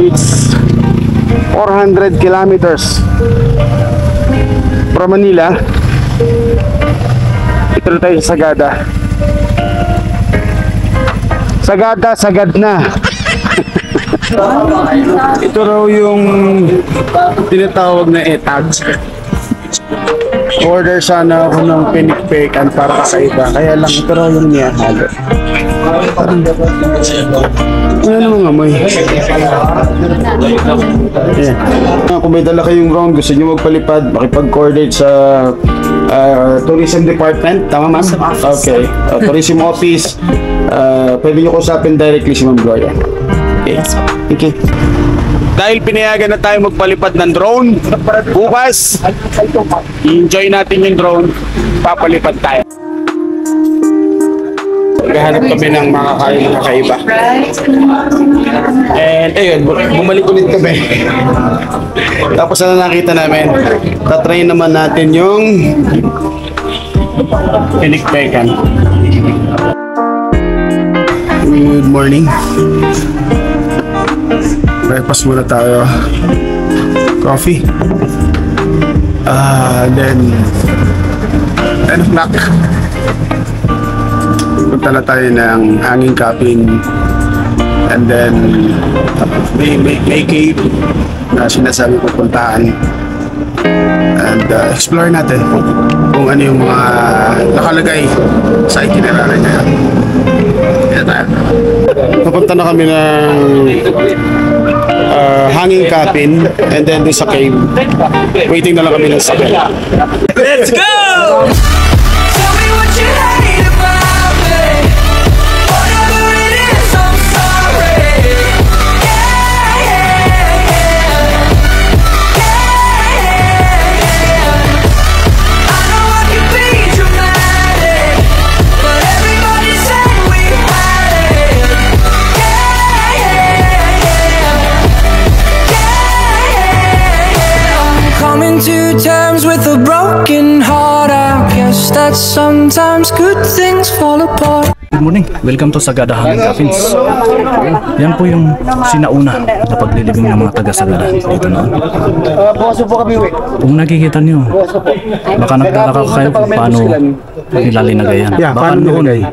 It's 400 kilometers from Manila. Ito na tayo sa Sagada. Sagada, sagad na. Ito raw yung tinatawag na etag. Order sana ako ng pinikpekan para kakaiba. Kaya lang ito raw yung niya halo. Ano namang amoy? Ayan. Kung may dala kayong round, gusto nyo magpalipad, makipag-coordinate sa Tourism Department. Tama ma'am? Okay. Tourism Office. Pwede nyo kusapin directly si Ma'am Gloria. Okay. Thank you. Dahil pinayagan na tayo magpalipad ng drone, bukas, enjoy natin yung drone, papalipad tayo. Naghahanap kami ng mga kakaiba. And ayun, bumalik ulit kami. Tapos na nakita namin, tatry naman natin yung pinikpekan. Good morning. Breakfast muna tayo. Coffee. Then 10 o'clock. Punta na tayo ng hanging cabin. And then may cave na sinasabi pupuntahan. And explore natin kung ano yung mga nakalagay sa itinerary na yan. Napunta na kami ng hanging cabin and then sa cave. Waiting na lang kami ng sakyan. Let's go! Tell me what you hate about me. Whatever it is, I'm sorry. Yeah, yeah, yeah. Yeah, yeah. I know I can be dramatic, but everybody said we had it. Yeah, yeah, yeah. Yeah, yeah. I'm coming to terms with a broken heart. I guess that sometimes good things fall apart. Good morning, welcome to Sagada Hanging Cabins. Yan po yung sinauna na paglilibing ng mga taga Sagada dito noon. Kung nakikita nyo, baka nagtataka kayo kung paano nila linagay yan. Baka noon,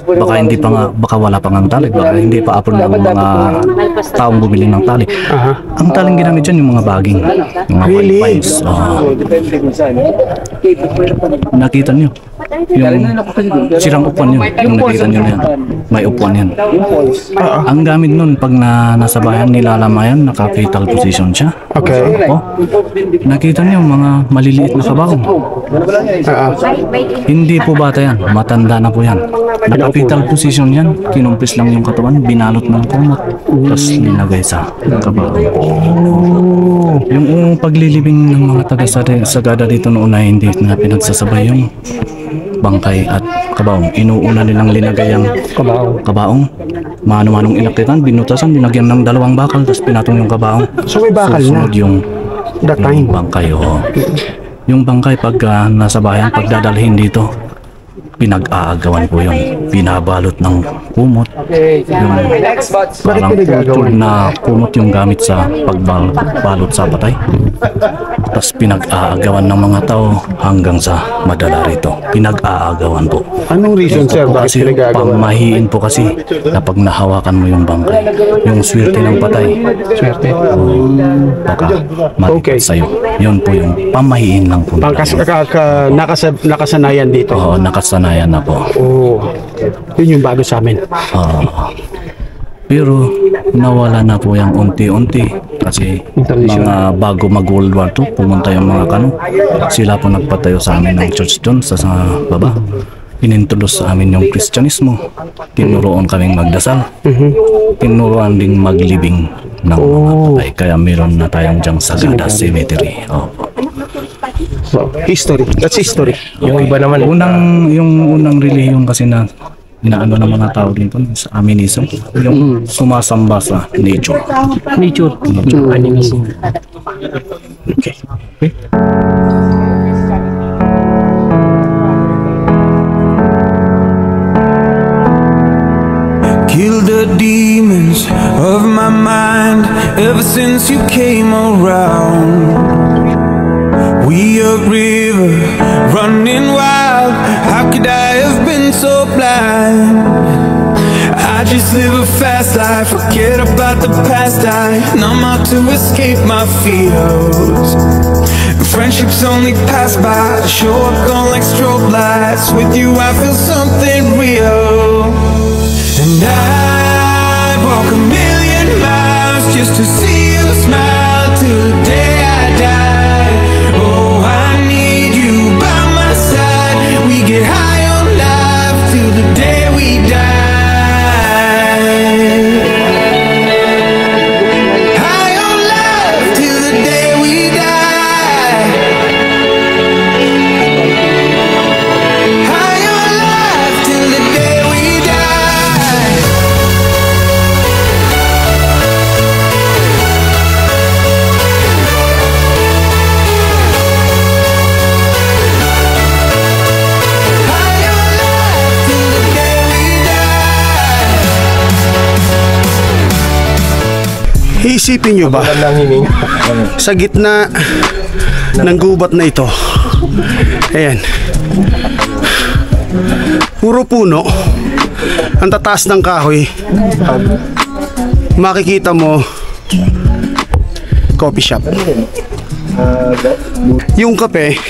baka hindi pa nga, baka wala pa nga tali, baka hindi pa apron ng mga taong bumili ng tali. Ang taling ginamit dyan yung mga baging, yung mga white pines. Nakita nyo, yung sirang upuan yun, yung nakita nyo na yan, may upuan yan. Ang gamit nun, pag nasa bayan nilalamayan, naka-fetal position siya. Okay. Nakita nyo mga maliliit na kabaong. Hindi po bata yan, matanda na po yan. Naka-fetal position yan, kinumpis lang yung katawan, binalot ng kumot, tapos nilagay sa kabaong. Yung paglilibing ng mga taga Sagada dito noon ay hindi na pinagsasabay yung bangkay at kabaong. Inuuna nilang linagay ang kabaong. Mano-manong inakitan, binutasan, binagyan ng dalawang bakal, tapos pinatong yung kabaong. So may bakal na? Yung bangkay, oo. Yung bangkay pag nasa bayan, pagdadalhin dito, pinag-aagawan po yun. Binabalot ng kumot. Yung parang putol na kumot yung gamit sa pagbalot sa patay. Tapos pinag-aagawan ng mga tao hanggang sa madala rito. Pinag-aagawan po. Anong reason sir? Kasi pamahiin po kasi kapag nahawakan mo yung bangkay. Yung swerte ng patay. Swerte? Baka matipat sa'yo. Yun po yung pamahiin lang po. Nakasanayan dito? Oo, nakasanayan na po. Oo. Yun yung bago sa amin. Pero nawala na po yung unti-unti kasi mga bago mag World War II pumunta yung mga Kano, sila po nagpatayo sa amin ng church doon sa baba. Inintroduce sa amin yung Kristyanismo, tinuruan kaming magdasal, tinuruan ding maglibing ng mga patay, kaya meron na tayong dyang Sagada Cemetery. So, history, that's history. Yung iba naman yung unang relihiyon kasi na inaano ng mga tao dito sa Aminism, yung sumasamba sa nature. Animism. Okay. Kill the demons of my mind ever since you came around. We a river running wild. How could I have been so blind? I just live a fast life, forget about the past. I numb out to escape my fears. Friendships only pass by, show up gone like strobe lights. With you I feel something real. And I'd walk a million miles just to see you smile till the day I die. Oh, I need you by my side. We get high on life till the day we die. High on life till the day we die. High on life till the day we die. High on life till the day we die. Iisipin nyo ba, sa gitna ng gubat na ito, ayan, puro puno, ang tataas ng kahoy, makikita mo coffee shop. Yung kape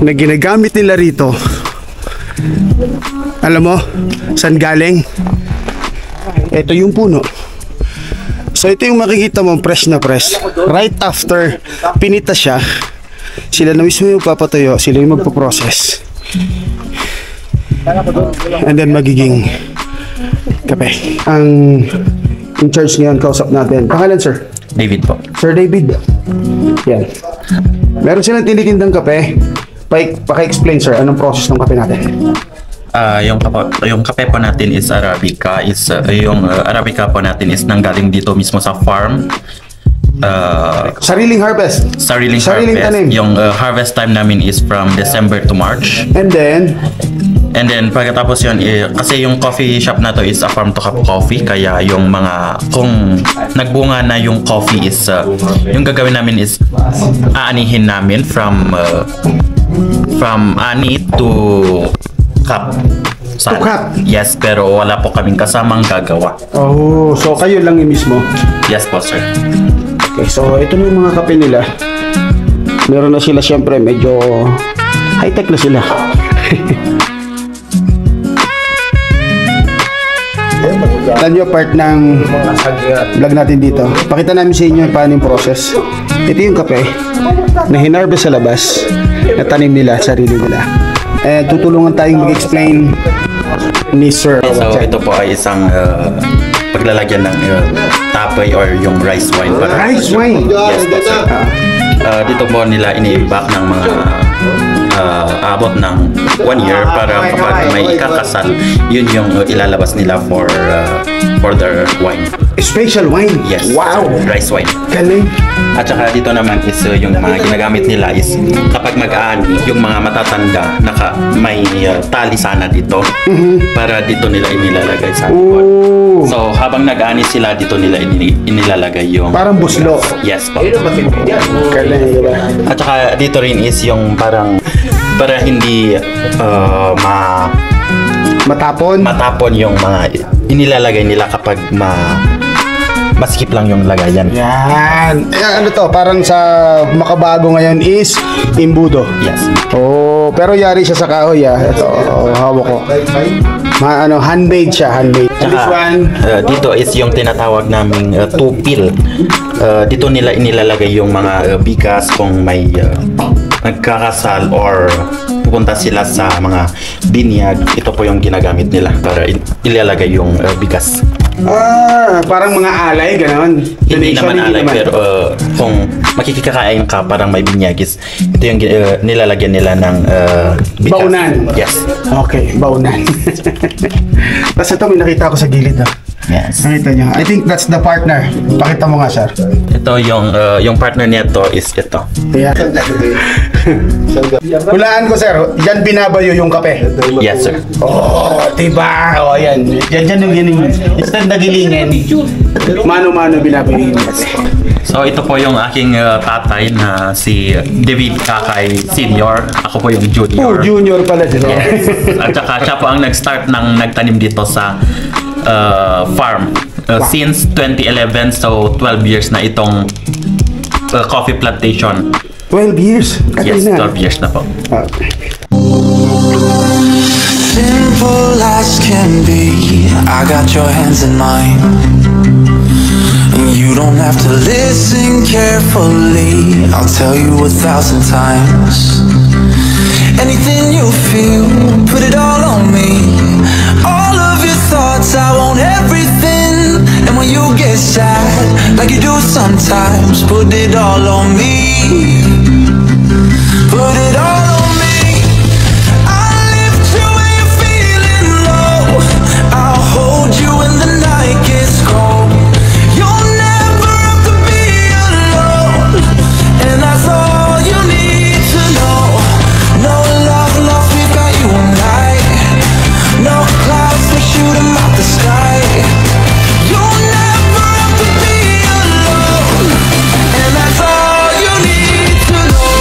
na ginagamit nila rito, alam mo saan galing? Ito yung puno. So ito yung makikita mo, fresh na fresh. Right after pinita siya, sila na mismo yung papatuyo, sila yung magpo-process. And then magiging kape. Ang in charge ngayon, kausap natin. Pangalan, sir? David po. Sir David. Yan. Meron silang tinitindang kape. Paki-explain, sir, anong process ng kape natin? Yung kape po natin is Arabica. Yung Arabica po natin is nanggaling dito mismo sa farm. Sariling harvest. Sariling Sariling harvest. tanim. Yung harvest time namin is from December to March. And then Pagkatapos yun, kasi yung coffee shop na to is a farm to cup coffee, kaya yung mga, kung nagbunga na yung coffee is, yung gagawin namin is, aanihin namin from ani to cup. To cup? Yes, pero wala po kaming kasamang gagawa. oh, so kayo lang yung mismo. Yes po, sir. Okay, so ito na yung mga kape nila. Meron na sila, syempre, medyo high-tech na sila. Alam nyo, part ng vlog natin dito. Pakita namin sa inyo paano yung process. Ito yung kape na hinarvest sa labas, na tanim nila, sarili nila. And tutulungan tayong mag-explain ni Sir. So ito po ay isang paglalagyan ng tapay or yung rice wine. Rice wine? Yes po, sir. Dito po nila ini-imbak ng mga abot ng 1 year para kapag may ikakasal, yun yung ilalabas nila for their wine. Special wine? Yes. Wow! Rice wine. Galing. At saka dito naman is yung mga ginagamit nila is kapag mag-aani, yung mga matatanda may tali sana dito para dito nila inilalagay sa likod. Ooh. So habang nag-aani sila, dito nila inilalagay yung Parang buslo. yes po. Galing, diba? At saka dito rin is yung para hindi matapon yung mga inilalagay nila kapag maskip lang yung lagayan. Yan. Ano to? Parang sa makabago ngayon is imbudo. Yes. Oh, pero yari siya sa kahoy, ah. Ito, hawak ko. Handmade siya, handmade. And this one, Dito is yung tinatawag naming tupil. Dito nila inilalagay yung mga bigas kung may nagkakasal or pupunta sila sa mga binyag. Ito po yung ginagamit nila para ilalagay yung bigas. parang mga alay, gano'n. Hindi naman alay, pero kung makikikain ka parang may binyagis, ito yung nilalagyan nila ng bigas. Baunan. Yes. Okay, baunan. Tapos ito, may nakita ko sa gilid, ah. Yes. Nakita niyo. I think that's the partner. Pakita mo nga, sir. Ito yung partner nito is ito. Yeah. Hulaan ko, sir. Yan binabayo yung kape. Yes, sir. Oh, diba? Oh, yan. Yan yung giling. Instead na gilingin, mano-mano binabayo yung kape. So ito po yung aking tatay na si David Kakay Senior. Ako po yung Oh, junior. junior pala sila. Yes. At saka siya po ang nag-start ng nagtanim dito sa farm. Since 2011, so 12 years na itong coffee plantation. 12 years? Yes, na. 12 years na po. Simple as can be, I got your hands in mine. And you don't have to listen carefully, I'll tell you 1,000 times. Anything you feel, put it all on me. All of your thoughts, I want everything. And when you get sad, like you do sometimes, put it all on me. Put it all on me. I'll lift you when you're feeling low. I'll hold you when the night gets cold. You'll never have to be alone. And that's all you need to know. No love lost, we've got you and I. No clouds, we shoot 'em out the sky. You'll never have to be alone. And that's all you need to know.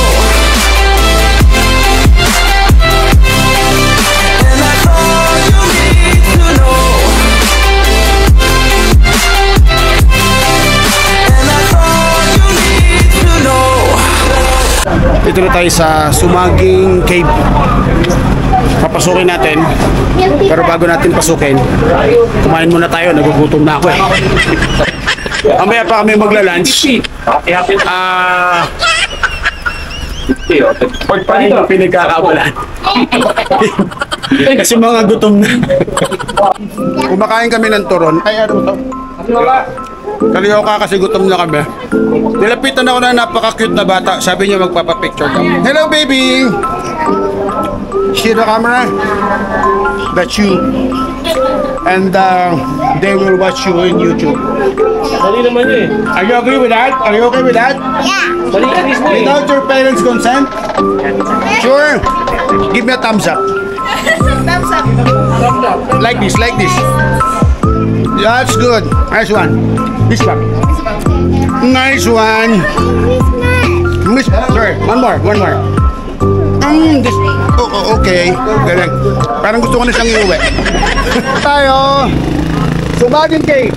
And that's all you need to know. And that's all you need to know. Dito na tayo sa Sumaging Cave. Papasukin natin. Pero bago natin pasukin, kumain muna tayo. Nagugutom na ako eh. Mamaya pa kami magla-lunch. Paano pinagkakabalan? Kasi mga gutom na. Kumakain kami ng turon. Ay, ano to? Kalioka kasi gutom na kami. Nilapitan ako na napaka-cute na bata. Sabi niya magpapapicture ka. Hello, baby! See the camera? That's you. And they will watch you in YouTube. Mali naman yun eh. Are you agree with that? Are you okay with that? Mali ka mismo eh. Without your parents' consent? Sure. Give me a thumbs up. Like this, like this. That's good. Nice one. This one. Nice one. Miss, sorry, one more. This, okay. Galing. Parang gusto ko na siyang iuwi. Tayo. Sumaging Cave.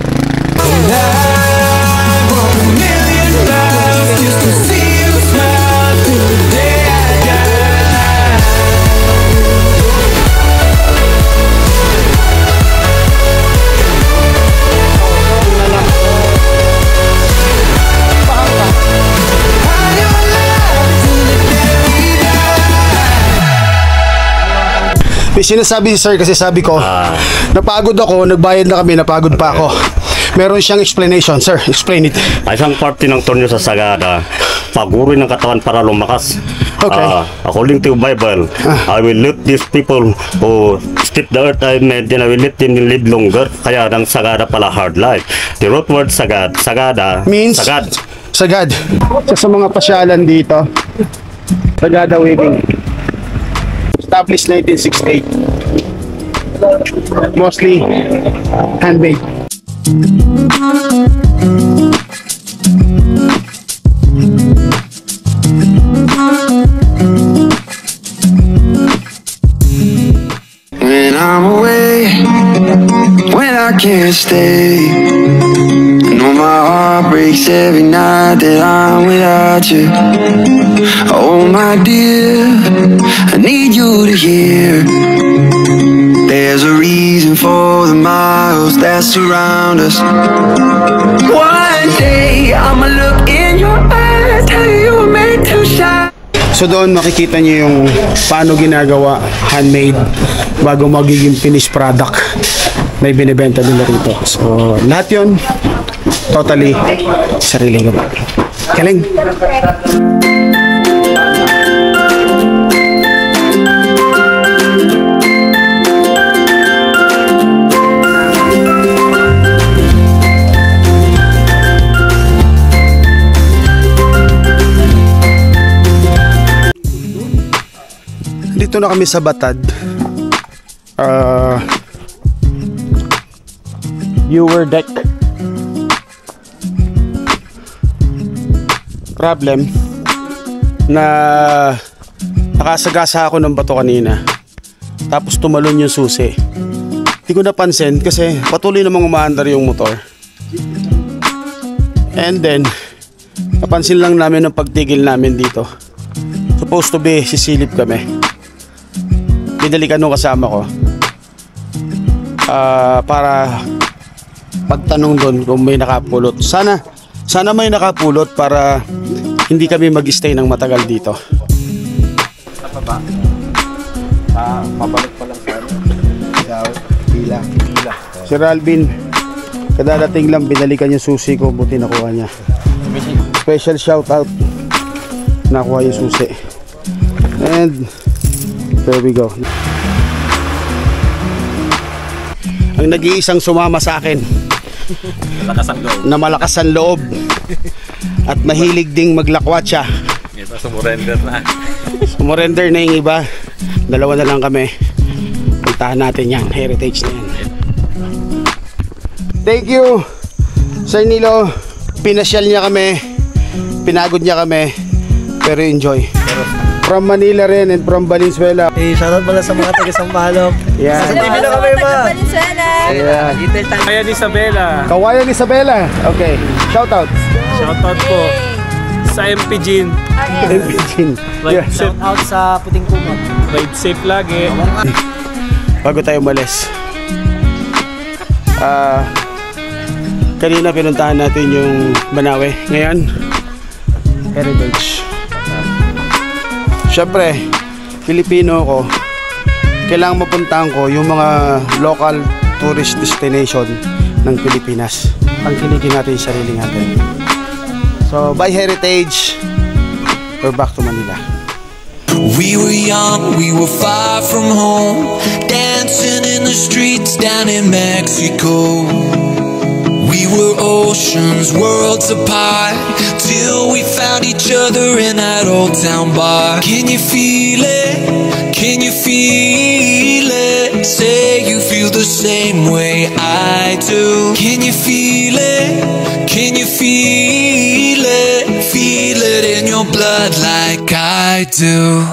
Just to see you smile through the day I die. High on life till the day we die. May sinasabi si sir kasi sabi ko, napagod ako, nagbayad na kami, napagod pa ako. Meron siyang explanation. Sir, explain it. Ay, isang parte ng tornyo sa sagada, paguri ng katawan para lumakas. Okay. According to Bible, I will let these people who step the earth I made, then I will let them live longer. Kaya ng sagada pala hard life. The root word sagada Means? sagad. Sagad. Sa mga pasyalan dito, Sagada Weaving. Established 1968. Mostly handmade. When I'm away, when I can't stay, I know my heart breaks every night that I'm without you. Oh my dear, I need you to hear. There's a reason for the miles that surround us. One day I'ma look in your eyes, tell you you were made to shine. So doon makikita niyo yung paano ginagawa, handmade, bago magiging finished product na ibinibenta nila rito. So lahat yun, totally sariling gawa. Galing! Nandito na kami sa Batad. Viewer deck. Problem na nakasagasa ako ng bato kanina. Tapos tumalon yung susi. Hindi ko napansin kasi patuloy namang umaandar yung motor. And then napansin lang namin ng pagtigil namin dito. Supposed to be sisilip kami. Binalikan nung kasama ko para pagtanong doon kung may nakapulot. Sana may nakapulot para hindi kami mag-stay ng matagal dito. Pabalik pa lang sa pila. Sir Alvin, kadadating lang binalikan yung susi ko, buti nakuha niya. Special shout out, nakuha yung susi. And there we go. Ang nag-iisang sumama sa akin na malakas ang loob at mahilig ding maglakwatsa. Ito, sumurrender na. Sumurrender na yung iba. Dalawa na lang kami. Puntahan natin yan, heritage na yan. Thank you Sir Nilo. Pinasyal niya kami, pinagod niya kami, pero enjoy. From Manila rin and from Valenzuela. Shoutout pala sa mga taga-Sampaloc. Yeah. Hindi na kami ba? Yeah. Ayan, Isabela. Kawayan Isabela. Okay, shout out. Shoutout po sa MP Jean. Yeah. Shout out sa Puting Kumot. Ride safe lagi. Bago tayo umalis, kanina pinuntahan natin yung Banawe. Ngayon, heritage. Siyempre, Filipino ko, kailangan mapuntahan ko yung mga local tourist destination ng Pilipinas. Tangkilikin natin yung sarili natin. So, by heritage, we're back to Manila. We were young, we were far from home, dancing in the streets down in Mexico. We were oceans, worlds apart, till we found each other in that old town bar. Can you feel it? Can you feel it? Say you feel the same way I do. Can you feel it? Can you feel it? Feel it in your blood like I do.